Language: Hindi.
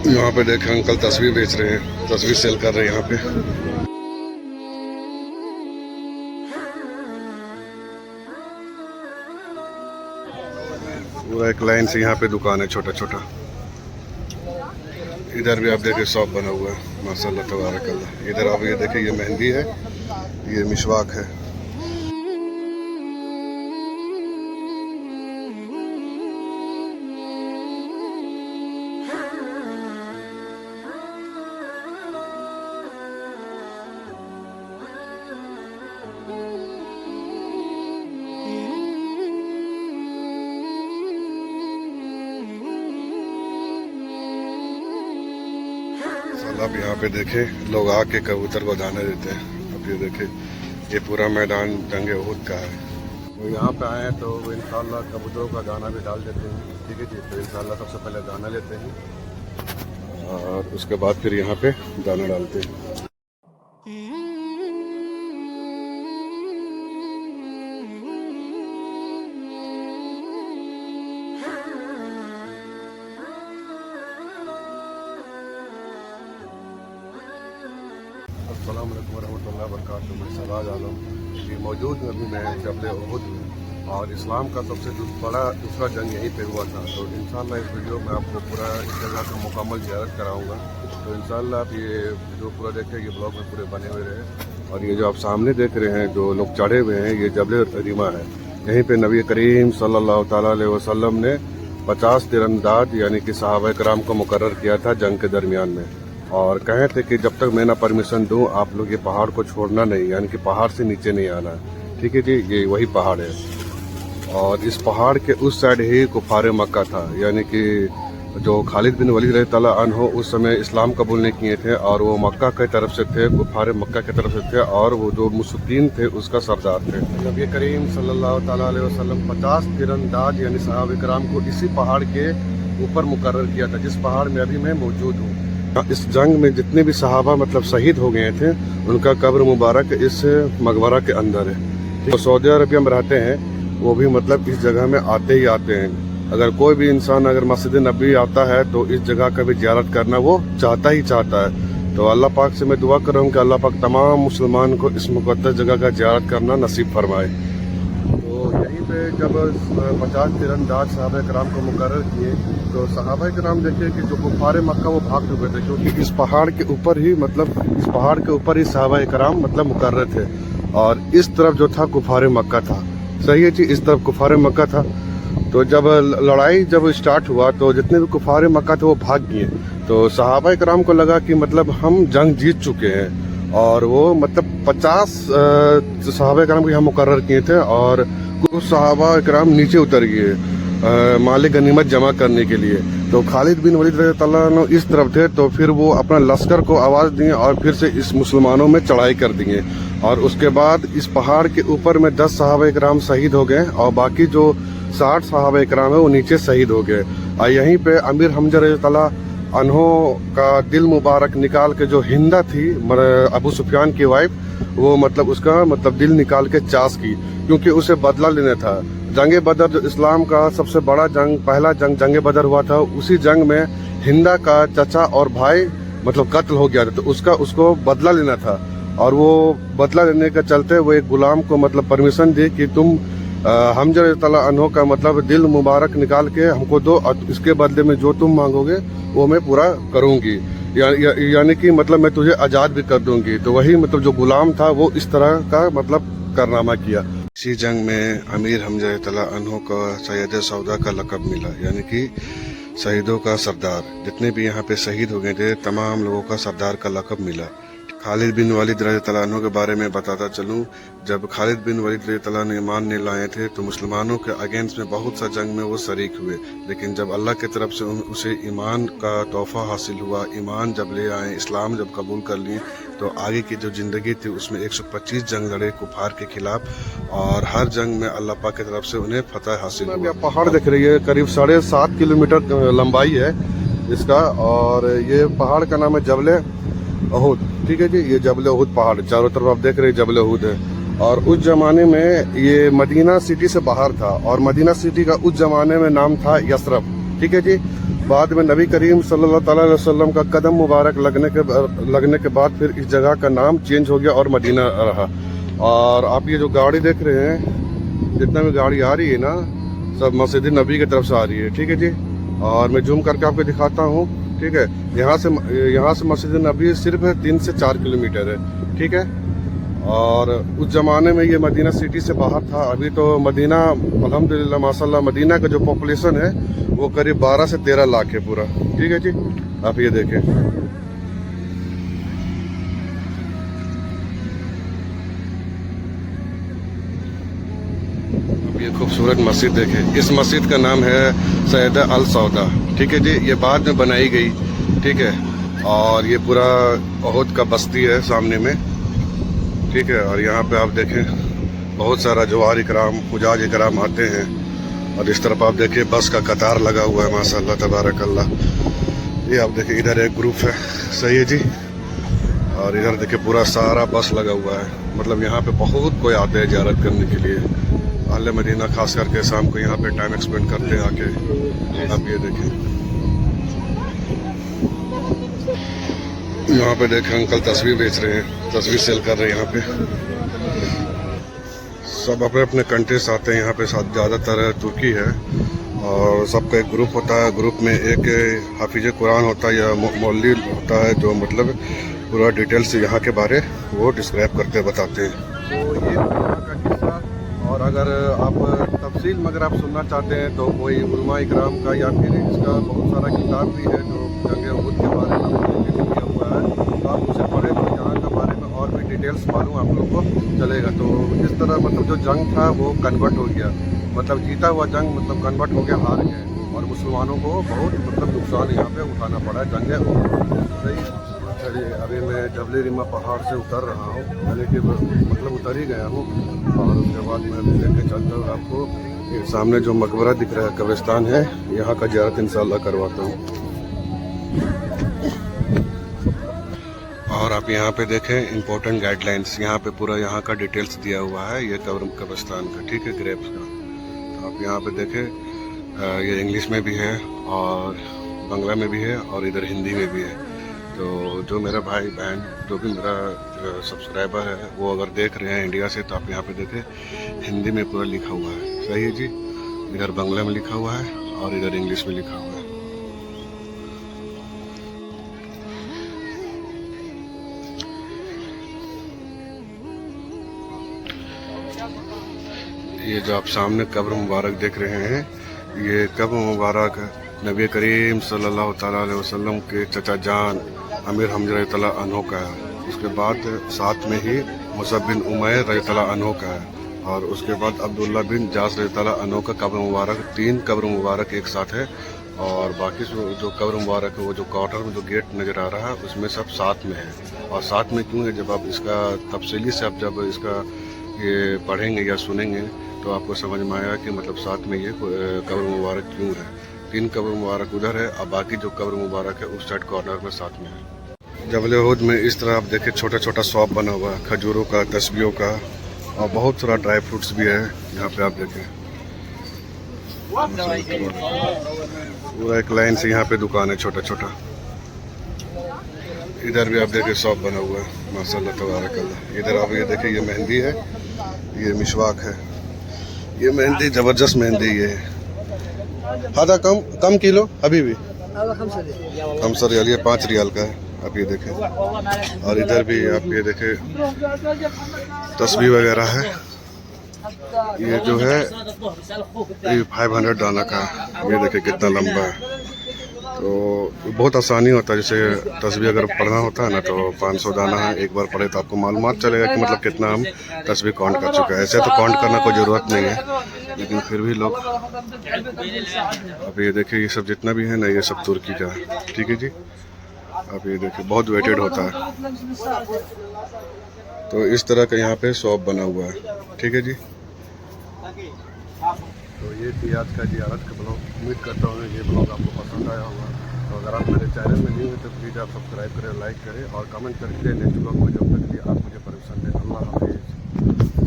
यहाँ पे देखें अंकल तस्वीर बेच रहे हैं, तस्वीर सेल कर रहे हैं यहाँ पे। पूरा एक लाइन से यहाँ पे दुकान है छोटा छोटा। इधर भी आप देखें शॉप बना हुआ है माशाल्लाह तबारकल्लाह। इधर आप ये देखें, ये मेहंदी है, ये मिशवाक है। अब यहाँ पे देखे लोग आके कबूतर को दाना देते हैं। अब ये देखे ये पूरा मैदान जंग उहद का है। वो यहाँ पे आए तो वो इंशाल्लाह कबूतरों का दाना भी डाल देते हैं। ठीक है जी, तो इंशाल्लाह सबसे पहले दाना लेते हैं और उसके बाद फिर यहाँ पे दाना डालते हैं। अस्सलाम वालेकुम रहमतुल्लाहि व बरकातहू। मैं सरवाज आलम ये मौजूद में अभी मैं जबल उहद में, और इस्लाम का सबसे बड़ा दूसरा जंग यहीं पे हुआ था। तो इंशाल्लाह इस वीडियो में आपको पूरा इस जगह का मुकम्मल ज़ियारत कराऊंगा। तो इंशाल्लाह आप ये वीडियो पूरा देखें, ये ब्लॉग में पूरे बने हुए रहे। और ये जो आप सामने देख रहे हैं जो लोग चढ़े हुए हैं, ये जबल करीमा है। यहीं पर नबी करीम सल्लल्लाहु तआला अलैहि वसल्लम ने 50 तीरंदाज यानी कि सहाबा कराम को मुकर्रर किया था जंग के दरमियान में, और कहे थे कि जब तक मैं ना परमिशन दूं आप लोग ये पहाड़ को छोड़ना नहीं, यानी कि पहाड़ से नीचे नहीं आना। ठीक है जी, ये वही पहाड़ है। और इस पहाड़ के उस साइड ही कुफार मक्का था, यानी कि जो खालिद बिन वलीद रज़ियल्लाहु अन्हु उस समय इस्लाम कबूल नहीं किए थे, और वो मक्का की तरफ से थे, कुफार मक्का की तरफ से थे, और वो जो मुशरिकीन थे उसका सरदार थे। नबी करीम सल्लल्लाहु तआला अलैहि वसल्लम 50 तीरंदाज यानी सहाबा कराम को इसी पहाड़ के ऊपर मुकर्रर किया था, जिस पहाड़ में अभी मैं मौजूद हूँ। इस जंग में जितने भी सहाबा मतलब शहीद हो गए थे, उनका कब्र मुबारक इस मकबरा के अंदर है। तो सऊदी अरबिया में रहते हैं वो भी मतलब इस जगह में आते ही आते हैं। अगर कोई भी इंसान अगर मस्जिद नबी आता है तो इस जगह का भी ज़ियारत करना वो चाहता ही चाहता है। तो अल्लाह पाक से मैं दुआ कर रहा हूँ कि अल्लाह पाक तमाम मुसलमान को इस मुक़द्दस जगह का ज़ियारत करना नसीब फरमाए। तो यहीं पे जब 50 तीरंदाज सहाबा कराम को मुकर्रर किए तो सहाबा कराम देखे कि जो कुफार मक्का वो भाग चुके थे, क्योंकि इस पहाड़ के ऊपर ही मतलब इस पहाड़ के ऊपर ही सहाबा कराम मतलब मुकर्रर थे, और इस तरफ जो था कुफार मक्का था। सही है जी, इस तरफ कुफार मक्का था। तो जब लड़ाई जब स्टार्ट हुआ तो जितने भी कुफार मक्का थे वो भाग गए। तो सहाबा कराम को लगा कि मतलब हम जंग जीत चुके हैं, और वो मतलब 50 सहाबा कराम को यहाँ मुकर्रर किए थे, और कुछ सहाबा कराम नीचे उतर गए मालिक गनीमत जमा करने के लिए। तो खालिद बिन वलीद रज़ियल्लाहु अन्हु इस तरफ थे, तो फिर वो अपना लश्कर को आवाज़ दिए और फिर से इस मुसलमानों में चढ़ाई कर दिए। और उसके बाद इस पहाड़ के ऊपर में 10 सहाबा कराम शहीद हो गए, और बाकी जो 60 सहाबा कराम है वो नीचे शहीद हो गए। और यहीं पे अमीर हमजा रज़ियल्लाहु अन्हु का दिल मुबारक निकाल के, जो हिंदा थी अबू सुफियान की वाइफ, वो मतलब उसका मतलब दिल निकाल के चास की, क्योंकि उसे बदला लेना था। जंग बदर जो इस्लाम का सबसे बड़ा जंग, पहला जंग बदर हुआ था, उसी जंग में हिंदा का चचा और भाई मतलब कत्ल हो गया था, तो उसको बदला लेना था। और वो बदला लेने के चलते वो एक गुलाम को मतलब परमिशन दी कि तुम हमजा रज़ियल्लाहु अन्हु का मतलब दिल मुबारक निकाल के हमको दो, और इसके बदले में जो तुम मांगोगे वो मैं पूरा करूंगी, यानी कि मतलब मैं तुझे आज़ाद भी कर दूंगी। तो वही मतलब जो गुलाम था वो इस तरह का मतलब कारनामा किया। इसी जंग में अमीर हमजा रज़ियल्लाहु अन्हु को सैयद सौदा का लक़ब मिला, यानी कि शहीदों का सरदार। जितने भी यहाँ पे शहीद हो गए थे तमाम लोगों का सरदार का लक़ब मिला। खालिद बिन वलीद रज़ियल्लाहु अन्हु के बारे में बताता चलूँ, जब खालिद बिन वलीद रज़ियल्लाहु अन्हु ईमान नहीं लाए थे तो मुसलमानों के अगेंस्ट में बहुत सा जंग में वो शरीक हुए, लेकिन जब अल्लाह की तरफ से उसे ईमान का तोहफा हासिल हुआ, ईमान जब ले आए, इस्लाम जब कबूल कर लिए, तो आगे की जो ज़िंदगी थी उसमें 125 जंग लड़े कुफार के खिलाफ, और हर जंग में अल्लाह पाक की तरफ से उन्हें फतह हासिल हुआ। पहाड़ देख रही है, करीब 7.5 किलोमीटर लंबाई है इसका, और ये पहाड़ का नाम है जबल उहद। ठीक है जी, ये जबल उहद पहाड़, चारों तरफ आप देख रहे हैं जबल उहद है। और उस जमाने में ये मदीना सिटी से बाहर था, और मदीना सिटी का उस जमाने में नाम था यसरफ। ठीक है जी। बाद में नबी करीम सल्लल्लाहु अलैहि वसल्लम का कदम मुबारक लगने के बाद फिर इस जगह का नाम चेंज हो गया और मदीना रहा। और आप ये जो गाड़ी देख रहे हैं, जितना भी गाड़ी आ रही है ना, सब मस्जिद नबी की तरफ से आ रही है, ठीक है जी। और मैं जूम करके आपको दिखाता हूँ, ठीक है। यहाँ से मस्जिद नबी सिर्फ 3 से 4 किलोमीटर है, ठीक है। और उस ज़माने में ये मदीना सिटी से बाहर था। अभी तो मदीना अल्हम्दुलिल्लाह माशाल्लाह मदीना का जो पॉपुलेशन है वो करीब 12 से 13 लाख है पूरा, ठीक है जी। आप ये देखें, ये खूबसूरत मस्जिद देखें। इस मस्जिद का नाम है सैयदा अल सौदा, ठीक है जी। ये बाद में बनाई गई, ठीक है। और ये पूरा ओहद का बस्ती है सामने में, ठीक है। और यहाँ पे आप देखें बहुत सारा जवार इकराम हुजाज इकराम आते हैं। और इस तरफ आप देखिए बस का कतार लगा हुआ है, माशाल्लाह तबारक अल्लाह। ये आप देखिए इधर एक ग्रुप है, सही है जी। और इधर देखिए पूरा सारा बस लगा हुआ है। मतलब यहाँ पे बहुत कोई आते हैं ज़ियारत करने के लिए। अहले मदीना खास करके शाम को यहाँ पे टाइम स्पेंड करते हैं आके। आप ये देखें, यहाँ पे देखें अंकल तस्वीर बेच रहे हैं, तस्वीर सेल कर रहे हैं। यहाँ पे सब अपने अपने कंट्री से आते हैं यहाँ पे। ज़्यादातर तुर्की है और सबका एक ग्रुप होता है। ग्रुप में एक हाफिज कुरान होता है या मौलवी होता है, जो मतलब पूरा डिटेल से यहाँ के बारे वो डिस्क्राइब करते बताते हैं। तो ये यहाँ का किस्सा। और अगर आप तफसील मगर आप सुनना चाहते हैं तो कोई उलमा इकराम का या फिर इसका बहुत सारा किताब भी है जो जंग उहद के बारे में लिखा हुआ है, तो आप उसे पढ़ें तो यहाँ के बारे में और भी डिटेल्स मालूम आप लोग को चलेगा। तो इस तरह मतलब जो जंग था वो कन्वर्ट हो गया, मतलब जीता हुआ जंग मतलब कन्वर्ट हो गया हार गए। और मुसलमानों को बहुत मतलब नुकसान यहाँ पे उठाना पड़ा जंग सही। चलिए अभी मैं जबल रिमा पहाड़ से उतर रहा हूँ, यानी कि मतलब उतर ही गया हूँ। और उसके बाद मैं लेके चलता हूँ आपको सामने जो मकबरा दिख रहा है, कब्रिस्तान है, यहाँ का ज़ियारत इंशाअल्लाह करवाता हूँ। और आप यहाँ पे देखें इम्पोर्टेंट गाइडलाइंस, यहाँ पे पूरा यहाँ का डिटेल्स दिया हुआ है ये कब्रिस्तान का, ठीक है, ग्रेप्स का। तो आप यहाँ पे देखें ये इंग्लिश में भी है और बांग्ला में भी है और इधर हिंदी में भी है। तो जो मेरा भाई बहन जो भी मेरा सब्सक्राइबर है वो अगर देख रहे हैं इंडिया से, तो आप यहाँ पे देखें हिंदी में पूरा लिखा हुआ है, सही है जी। इधर बांग्ला में लिखा हुआ है और इधर इंग्लिश में लिखा हुआ है। ये जो आप सामने कब्र मुबारक देख रहे हैं, ये कब्र मुबारक नबी करीम सल्लल्लाहु अलैहि वसल्लम के चचा जान अमीर हमजा रज़ियल्लाहु अन्हु का है। उसके बाद साथ में ही मुसअब बिन उमैर रज़ियल्लाहु अन्हु का है। और उसके बाद अब्दुल्ला बिन जास रज़ियल्लाहु अन्हु का कब्र मुबारक, 3 कब्र मुबारक एक साथ है। और बाकी जो कब्र मुबारक है वो जो क्वार्टर में जो गेट नज़र आ रहा है उसमें सब साथ में है। और साथ में क्यों है, जब आप इसका तफसीली से आप जब इसका ये पढ़ेंगे या सुनेंगे तो आपको समझ में आएगा कि मतलब साथ में ये कब्र मुबारक क्यों है। 3 कब्र मुबारक उधर है और बाकी जो कब्र मुबारक है उस साइड कॉर्नर में साथ में है। जबल उहद में इस तरह आप देखें छोटा छोटा शॉप बना हुआ है, खजूरों का, तस्बीहों का, और बहुत सारा ड्राई फ्रूट्स भी है यहाँ पे। आप देखें पूरा एक लाइन से यहाँ पे दुकान है छोटा छोटा। इधर भी आप देखें शॉप बना हुआ है, माशाल्लाह तबारक अल्लाह। इधर आप ये देखें ये मेहंदी है, ये मिशवाक है, ये मेहंदी ज़बरदस्त मेहंदी ये है। आधा कम किलो अभी भी कम सर रियाल, ये 5 रियाल का है। आप ये देखें। और इधर भी आप ये देखें तस्बीह वगैरह है। ये जो है ये 500 दाना का, ये देखें कितना लंबा है। तो बहुत आसानी होता है, जैसे तस्बीह अगर पढ़ना होता है ना तो 500 दाना है, एक बार पढ़े तो आपको मालूमात चलेगा कि मतलब कितना हम तस्बीह काउंट कर चुके हैं। ऐसे तो काउंट करना कोई ज़रूरत नहीं है, लेकिन फिर भी लोग। अब ये देखिए ये सब जितना भी है ना ये सब तुर्की का है, ठीक है जी। अब ये देखिए बहुत वेटेड होता है। तो इस तरह का यहाँ पे शॉप बना हुआ है, ठीक है जी। तो ये थी आज का ज़ियारत का ब्लॉग। उम्मीद करता हूँ ये ब्लॉग आपको पसंद आया होगा। तो अगर आप मेरे चैनल में न्यू हैं तो प्लीज़ आप सब्सक्राइब करें, लाइक करें और कमेंट करके नेक्स्ट ब्लॉग में जब तक कि आप मुझे परमिशन दें। अल्लाह हाफिज़।